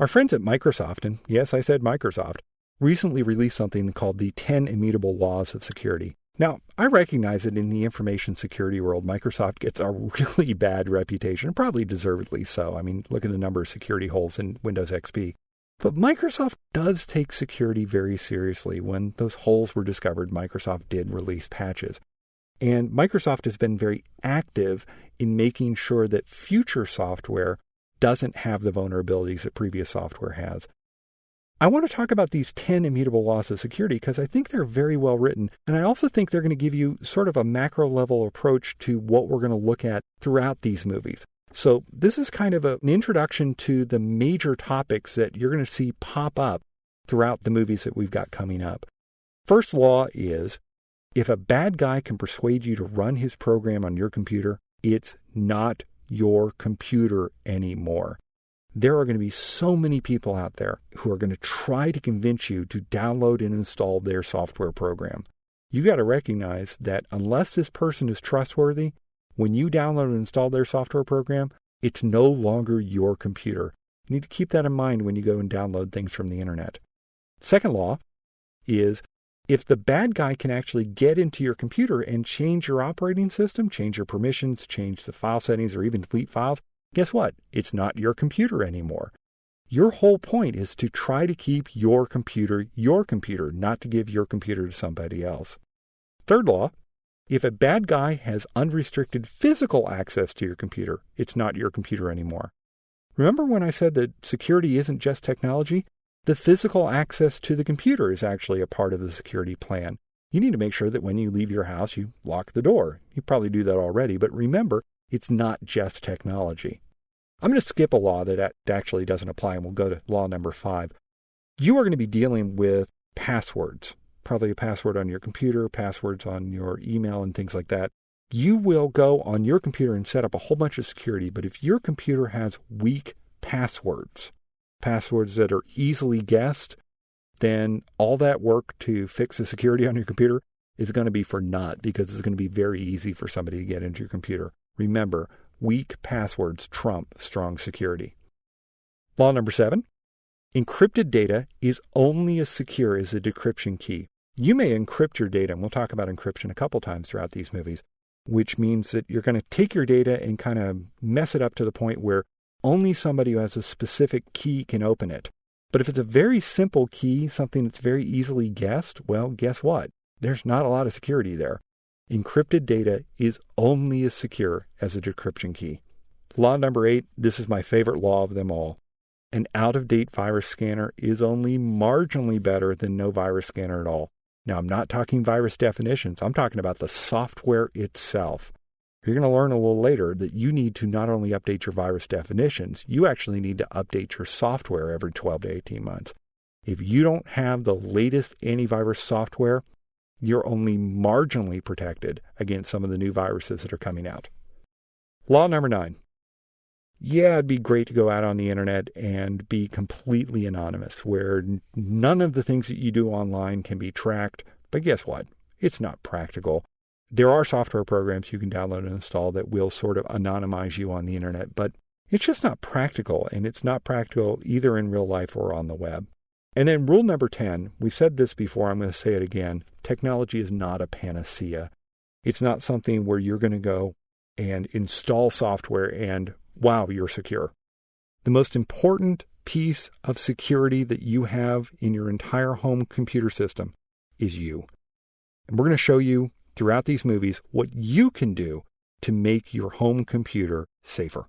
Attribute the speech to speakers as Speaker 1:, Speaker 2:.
Speaker 1: Our friends at Microsoft, and yes, I said Microsoft, recently released something called the 10 Immutable Laws of Security. Now, I recognize that in the information security world, Microsoft gets a really bad reputation, probably deservedly so. I mean, look at the number of security holes in Windows XP. But Microsoft does take security very seriously. When those holes were discovered, Microsoft did release patches. And Microsoft has been very active in making sure that future software doesn't have the vulnerabilities that previous software has. I want to talk about these 10 immutable laws of security because I think they're very well written. And I also think they're going to give you sort of a macro level approach to what we're going to look at throughout these movies. So this is kind of an introduction to the major topics that you're going to see pop up throughout the movies that we've got coming up. First law is, if a bad guy can persuade you to run his program on your computer, it's not your computer anymore. There are going to be so many people out there who are going to try to convince you to download and install their software program. You got to recognize that unless this person is trustworthy, when you download and install their software program, it's no longer your computer. You need to keep that in mind when you go and download things from the internet. Second law is, if the bad guy can actually get into your computer and change your operating system, change your permissions, change the file settings, or even delete files, guess what? It's not your computer anymore. Your whole point is to try to keep your computer, not to give your computer to somebody else. Third law, if a bad guy has unrestricted physical access to your computer, it's not your computer anymore. Remember when I said that security isn't just technology? The physical access to the computer is actually a part of the security plan. You need to make sure that when you leave your house, you lock the door. You probably do that already, but remember, it's not just technology. I'm going to skip a law that actually doesn't apply, and we'll go to law number 5. You are going to be dealing with passwords, probably a password on your computer, passwords on your email, and things like that. You will go on your computer and set up a whole bunch of security, but if your computer has weak passwords that are easily guessed, then all that work to fix the security on your computer is going to be for naught, because it's going to be very easy for somebody to get into your computer. Remember, weak passwords trump strong security. Law number 7, encrypted data is only as secure as a decryption key. You may encrypt your data, and we'll talk about encryption a couple times throughout these movies, which means that you're going to take your data and kind of mess it up to the point where only somebody who has a specific key can open it. But if it's a very simple key, something that's very easily guessed, well, guess what? There's not a lot of security there. Encrypted data is only as secure as a decryption key. Law number 8, this is my favorite law of them all. An out-of-date virus scanner is only marginally better than no virus scanner at all. Now, I'm not talking virus definitions. I'm talking about the software itself. You're going to learn a little later that you need to not only update your virus definitions, you actually need to update your software every 12 to 18 months. If you don't have the latest antivirus software, you're only marginally protected against some of the new viruses that are coming out. Law number 9. Yeah, it'd be great to go out on the internet and be completely anonymous, where none of the things that you do online can be tracked. But guess what? It's not practical. There are software programs you can download and install that will sort of anonymize you on the internet, but it's just not practical, and it's not practical either in real life or on the web. And then rule number 10, we've said this before, I'm going to say it again, technology is not a panacea. It's not something where you're going to go and install software and, wow, you're secure. The most important piece of security that you have in your entire home computer system is you. And we're going to show you throughout these movies what you can do to make your home computer safer.